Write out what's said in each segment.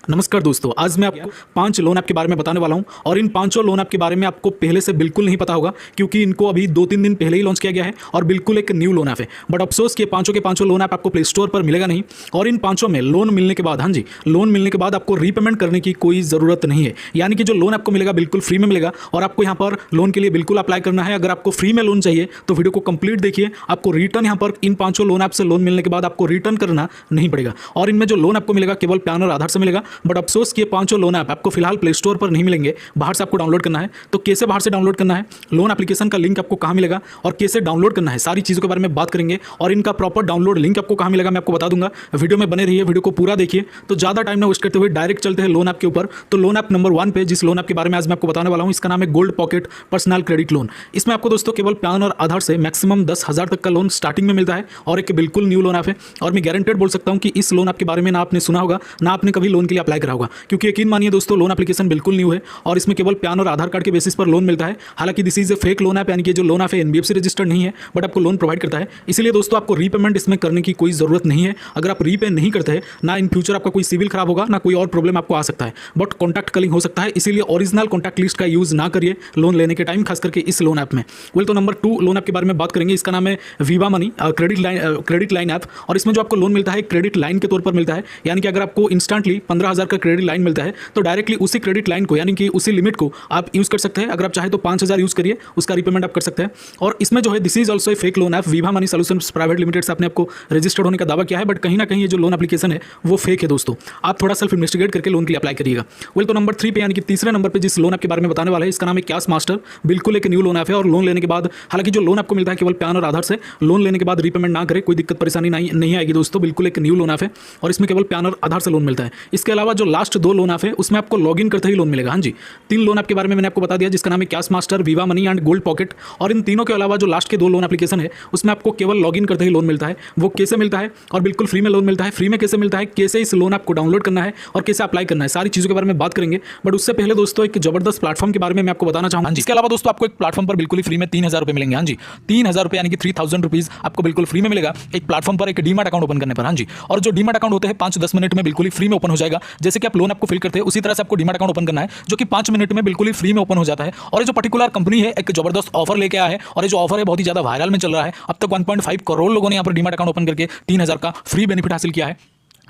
नमस्कार दोस्तों, आज मैं आपको 5 लोन ऐप के बारे में बताने वाला हूं और इन पांचों लोन ऐप के बारे में आपको पहले से बिल्कुल नहीं पता होगा क्योंकि इनको अभी 2-3 दिन पहले ही लॉन्च किया गया है और बिल्कुल एक न्यू लोन ऐप है। बट अफसोस कि पांचों के पांचों लोन ऐप आपको प्ले स्टोर पर मिलेगा नहीं और इन पांचों में लोन मिलने के बाद, हाँ जी, लोन मिलने के बाद आपको रीपेमेंट करने की कोई ज़रूरत नहीं है। यानी कि जो लोन आपको मिलेगा बिल्कुल फ्री में मिलेगा और आपको यहाँ पर लोन के लिए बिल्कुल अप्लाई करना है। अगर आपको फ्री में लोन चाहिए तो वीडियो को कंप्लीट देखिए। आपको रिटर्न यहाँ पर इन पांचों लोन ऐप से लोन मिलने के बाद आपको रिटर्न करना नहीं पड़ेगा और इनमें जो लोन आपको मिलेगा केवल पैन और आधार से मिलेगा। बट अफसोस कि पांचों लोन ऐप आपको फिलहाल प्ले स्टोर पर नहीं मिलेंगे, बाहर से आपको डाउनलोड करना है। तो कैसे बाहर से डाउनलोड करना है, लोन एप्लीकेशन का लिंक आपको कहां मिलेगा और कैसे डाउनलोड करना है, सारी चीज़ों के बारे में बात करेंगे और इनका प्रॉपर डाउनलोड लिंक आपको कहां मिलेगा मैं आपको बता दूंगा। वीडियो में बने रहिए, वीडियो को पूरा देखिए। तो ज़्यादा टाइम ना वेस्ट करते हुए डायरेक्ट चलते हैं लोन ऐप के ऊपर। तो लोन ऐप नंबर 1 पे जिस लोन ऐप के बारे में आज मैं आपको बताने वाला हूँ, इसका नाम है gold pocket personal credit loan. इसमें आपको दोस्तों केवल पैन और आधार से मैक्सिमम 10,000 तक का लोन स्टार्टिंग में मिलता है और एक बिल्कुल न्यू लोन ऐप है। और मैं गारंटेड बोल सकता हूँ कि इस लोन ऐप के बारे में ना आपने सुना होगा ना आपने कभी लोन के लिए अप्लाई करा होगा, क्योंकि यकीन मानिए दोस्तों लोन एप्लीकेशन बिल्कुल न्यू है और इसमें केवल पैन और आधार कार्ड के बेसिस पर लोन मिलता है। हालांकि this is a fake loan app, यानी कि जो लोन ऐप है एनबीएफसी रजिस्टर्ड नहीं है बट आपको लोन प्रोवाइड करता है। इसलिए दोस्तों आपको रीपेमेंट इसमें करने की कोई जरूरत नहीं है। अगर आप रीपे नहीं करते हैं ना इन फ्यूचर आपका कोई सिविल खराब होगा ना कोई और प्रॉब्लम आपको आ सकता है, बट कॉन्टैक्ट कलिंग हो सकता है। इसीलिए ओरिजिनल कॉन्टैक्ट लिस्ट का यूज ना करिए लोन लेने के टाइम, खास करके इस लोन ऐप में। तो नंबर 2 लोन ऐप के बारे में बात करेंगे। इसका नाम है Viva money credit line app और इसमें जो आपको लोन मिलता है क्रेडिट लाइन के तौर पर मिलता है। यानी कि अगर आपको इंस्टेंटली 15,000 का क्रेडिट लाइन मिलता है तो डायरेक्टली उसी क्रेडिट लाइन को, यानी कि उसी लिमिट को आप यूज कर सकते हैं। अगर आप चाहे तो 5,000 यूज करिए, उसका रीपेमेंट आप कर सकते हैं। और इसमें जो है this is also a fake loan app. Viva money solutions private limited से आपने आपको रजिस्टर्ड होने का दावा किया है, बट कहीं ना कहीं ये जो लोन एप्लीकेशन है वो फेक है दोस्तों। आप थोड़ा सेल्फ इन्वेस्टिगेट करके लोन के लिए अप्लाई करिएगा। तो नंबर 3 पे, यानी कि तीसरे नंबर पे जिस लोन ऐप के बारे में बताने वाला है, इसका नाम है कैश मास्टर। बिल्कुल एक न्यू लोन ऐप है और लोन लेने के बाद, हालांकि जो लोन आपको मिलता है केवल पैन और आधार से, लोन लेने के बाद रीपेमेंट ना करें, कोई दिक्कत परेशानी नहीं आएगी दोस्तों। बिल्कुल एक न्यू लोन ऐप है और इसमें केवल पैन और आधार से लोन मिलता है। इसके अलावा जो लास्ट 2 लोन ऐप है उसमें आपको लॉगिन करते ही लोन मिलेगा। हाँ जी, 3 लोन ऐप के बारे में मैंने आपको बता दिया, जिसका नाम है cash master, Viva money and gold pocket. और इन तीनों के अलावा जो लास्ट के 2 लोन एप्लीकेशन है उसमें आपको केवल लॉगिन करते ही लोन मिलता है। वो कैसे मिलता है और बिल्कुल फ्री में लोन मिलता है। फ्री में कैसे मिलता है, कैसे इस लोन ऐप को डाउनलोड करना है और कैसे अप्लाई करना है, सारी चीज़ों के बारे में बात करेंगे। बट उससे पहले दोस्तों एक जबरदस्त प्लेटफॉर्म के बारे में मैं आपको बताना चाहूँगा। इसके अलावा दोस्तों आपको एक प्लेटफॉर्म पर बिल्कुल फ्री में 3,000 रुपये मिलेंगे। हाँ जी, 3,000 रुपये यानी कि 3,000 रुपीज़ आपको बिल्कुल फ्री में मिलेगा एक प्लेटफॉर्म पर, एक डीमैट अकाउंट ओपन करने पर। हाँ जी, और जो डीमैट अकाउंट होते हैं 5-10 मिनट में बिल्कुल फ्री में ओपन हो जाएगा। जैसे कि आप लोन आपको फिल करते हैं उसी तरह से आपको डीमैट अकाउंट ओपन करना है, जो कि 5 मिनट में बिल्कुल फ्री में ओपन हो जाता है। और ये जो पर्टिकुलर कंपनी है एक जबरदस्त ऑफर लेके आया है और ये जो ऑफर है बहुत ही ज्यादा वायरल में चल रहा है। अब तक 1.5 करोड़ लोगों ने यहाँ पर डीमैट अकाउंट ओपन करके 3,000 का फ्री बेनिफिट हासिल किया है।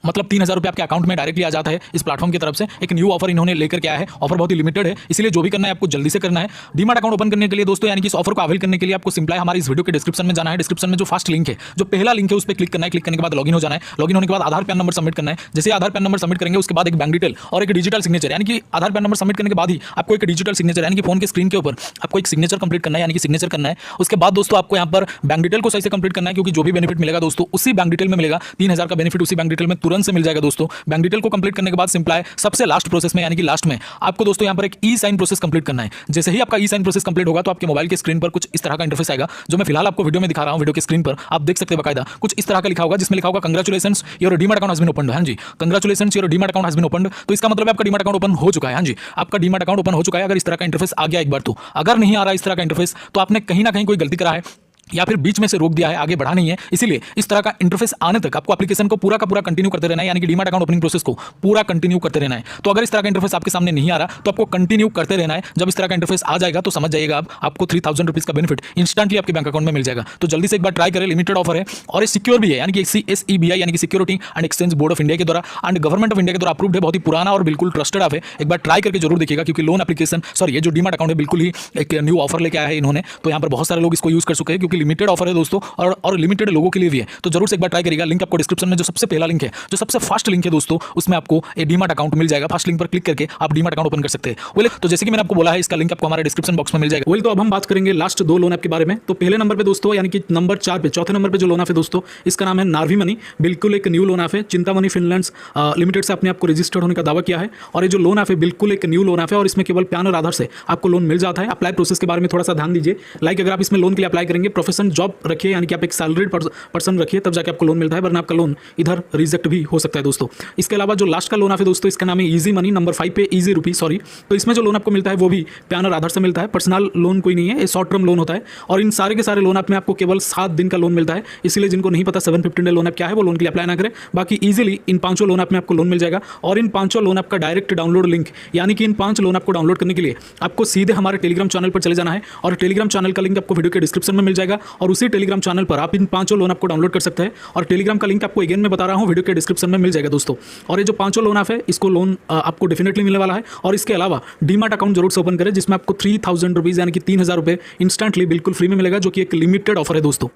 मतलब 3,000 रुपये आपके अकाउंट में डायरेक्टली आ जाता है इस प्लेटफॉर्म की तरफ से। एक न्यू ऑफर इन्होंने लेकर के आया है। ऑफर बहुत ही लिमिटेड है, इसलिए जो भी करना है आपको जल्दी से करना है। डीमैट अकाउंट ओपन करने के लिए दोस्तों, यानी कि इस ऑफर को अवेल करने के लिए आपको सिंपल हमारे इस वीडियो के डिस्क्रिप्शन में जाना है। डिस्क्रिप्शन में जो फर्स्ट लिंक है, जो पहला लिंक है, उस पर क्लिक करना है। क्लिक करने के बाद लॉगिन हो जाना है। लॉगिन होने के बाद आधार पैन नंबर सबमिट करना है। जैसे आधार पैन नंबर सबमिट करेंगे उसके बाद एक बैंक डिटेल और एक डिजिटल सिग्नेचर, यानी कि आधार पैन नंबर सबमिट करने के बाद ही आपको एक डिजिटल सिग्नेचर, यानी कि फोन के स्क्रीन के ऊपर आपको एक सिग्नेचर कंप्लीट करना है, यानी कि सिग्नेचर करना है। उसके बाद दोस्तों आपको यहाँ पर बैंक डिटेल को सही से कंप्लीट करना है, क्योंकि जो भी बेनिफिट मिलेगा दोस्तों उसी बैंक डिटेल में मिलेगा। 3,000 का बेनिफिट उसी बैंक डिटेल में तुरंत से मिल जाएगा दोस्तों। बैंक डिटेल को कंप्लीट करने के बाद सिंपल है सबसे लास्ट प्रोसेस में, यानी कि लास्ट में आपको दोस्तों यहाँ पर एक ई साइन प्रोसेस कंप्लीट करना है। जैसे ही आपका ई साइन प्रोसेस कंप्लीट होगा तो आपके मोबाइल के स्क्रीन पर कुछ इस तरह का इंटरफेस आएगा, जो मैं फिलहाल आपको वीडियो में दिखा रहा हूँ। वीडियो के स्क्रीन पर आप देख सकते हैं बकायदा कुछ इस तरह का लिखा होगा, जिसमें लिखा होगा congratulations your demat account has been opened. हाँ जी, congratulations your demat account has been opened. तो इसका मतलब आपका डीमैट अकाउंट ओपन हो चुका है। हाँ जी, आपका डीमैट अकाउंट ओपन हो चुका है। अगर इस तरह का इंटरफेस आ गया एक बार तो, अगर नहीं आ रहा इस तरह का इंटरफेस तो आपने कहीं ना कहीं कोई गलती करा है या फिर बीच में से रोक दिया है, आगे बढ़ा नहीं है। इसीलिए इस तरह का इंटरफेस आने तक आपको एप्लीकेशन को पूरा का पूरा कंटिन्यू करते रहना है, यानी कि डीमैट अकाउंट ओपनिंग प्रोसेस को पूरा कंटिन्यू करते रहना है। तो अगर इस तरह का इंटरफेस आपके सामने नहीं आ रहा तो आपको कंटिन्यू करते रहना है। जब इस तरह का इंटरफेस आ जाएगा तो समझ जाइएगा आपको 3,000 रुपीज़ का बेनिफिट इंस्टेंटली आपके बैंक अकाउंट में मिल जाएगा। तो जल्दी से एक बार ट्राई करें, लिमिटेड ऑफर है और ये सिक्योर भी है, यानी कि SEBI यानी कि security and exchange board of India के द्वारा एंड गवर्नमेंट ऑफ इंडिया के द्वारा अप्रूव्ड है। बहुत ही पुराना और बिल्कुल ट्रस्टेड ऐप है। एक बार ट्राई करके जरूर देखिएगा, क्योंकि लोन एप्लीकेशन ये जो डीमैट अकाउंट है बिल्कुल ही एक न्यू ऑफर लेके आया है इन्होंने। तो यहाँ पर बहुत सारे लोग इसको यूज कर चुके हैं, क्योंकि लिमिटेड ऑफर है दोस्तों और लिमिटेड लोगों के लिए भी है। तो जरूर से एक बार ट्राई करिएगा। लिंक आपको डिस्क्रिप्शन में जो सबसे पहला लिंक है, जो सबसे फर्स्ट लिंक है दोस्तों, उसमें आपको एक डीमैट अकाउंट मिल जाएगा। फर्स्ट लिंक पर क्लिक करके आप डीमैट अकाउंट ओपन कर सकते हैं। तो जैसे कि मैंने आपको बोला है, इसका लिंक आपको हमारे डिस्क्रिप्शन बॉक्स में मिल जाएगा। तो अब हम बात करेंगे लास्ट 2 लोन ऐप के बारे में। तो पहले नंबर पे दोस्तों, यानी कि नंबर 4 पे, चौथे नंबर पे जो लोन ऐप है दोस्तों, इसका नाम है नार्वी मनी। बिल्कुल एक न्यू लोन ऐप है। चिंतामणि फिनलैंड्स लिमिटेड से अपने आपको रजिस्टर्ड होने का दावा किया है और ये जो लोन ऐप है बिल्कुल एक न्यू लोन ऐप है और इसमें केवल पैन और आधार से आपको लोन मिल जाता है। अप्लाई प्रोसेस के बारे में थोड़ा सा ध्यान दीजिए। लाइक अगर आप इसमें लोन के लिए अप्लाई करेंगे, प्रोफेशन जॉब रखिए, यानी कि आप एक सैलरीड पर्सन रखिए, तब जाके आपको लोन मिलता है, वरना आपका लोन इधर रिजेक्ट भी हो सकता है दोस्तों। इसके अलावा जो लास्ट का लोन ऑफ है दोस्तों, इसका नाम है ईजी मनी, नंबर 5 पे ईजी रुपी, सॉरी। तो इसमें जो लोन आपको मिलता है वो भी पैन और आधार से मिलता है, पर्सनल लोन कोई नहीं है, ये शॉर्ट टर्म लोन होता है। और इन सारे के सारे लोन आप में आपको केवल 7 दिन का लोन मिलता है, इसलिए जिनको नहीं पता 715 डे लोन ऐप क्या है, वो लोन के लिए अप्लाई ना करें। बाकी इजीली इन 5 लोन ऐप में आपको लोन मिल जाएगा। और इन 5 लोन ऐप का डायरेक्ट डाउनलोड लिंक, यानी कि इन 5 लोन ऐप को डाउनलोड करने के लिए आपको सीधे हमारे टेलीग्राम चैनल पर चले जाना है, और टेलीग्राम चैनल का लिंक आपको वीडियो के डिस्क्रिप्शन में मिल जाएगा, और उसी टेलीग्राम चैनल पर आप इन 5 लोन ऐप को डाउनलोड कर सकते हैं। और टेलीग्राम का लिंक आपको अगेन मैं बता रहा हूँ, वीडियो के डिस्क्रिप्शन में मिल जाएगा दोस्तों। और ये जो 5 लोन ऐप है, इसको लोन आपको डेफिनेटली मिलने वाला है। और इसके अलावा डीमैट अकाउंट जरूर से ओपन करें, जिसमें आपको 3000 रुपीज़ यानी कि 3000 रुपये इंस्टेंटली बिल्कुल फ्री में मिलेगा, जो कि एक लिमिटेड ऑफर है दोस्तों।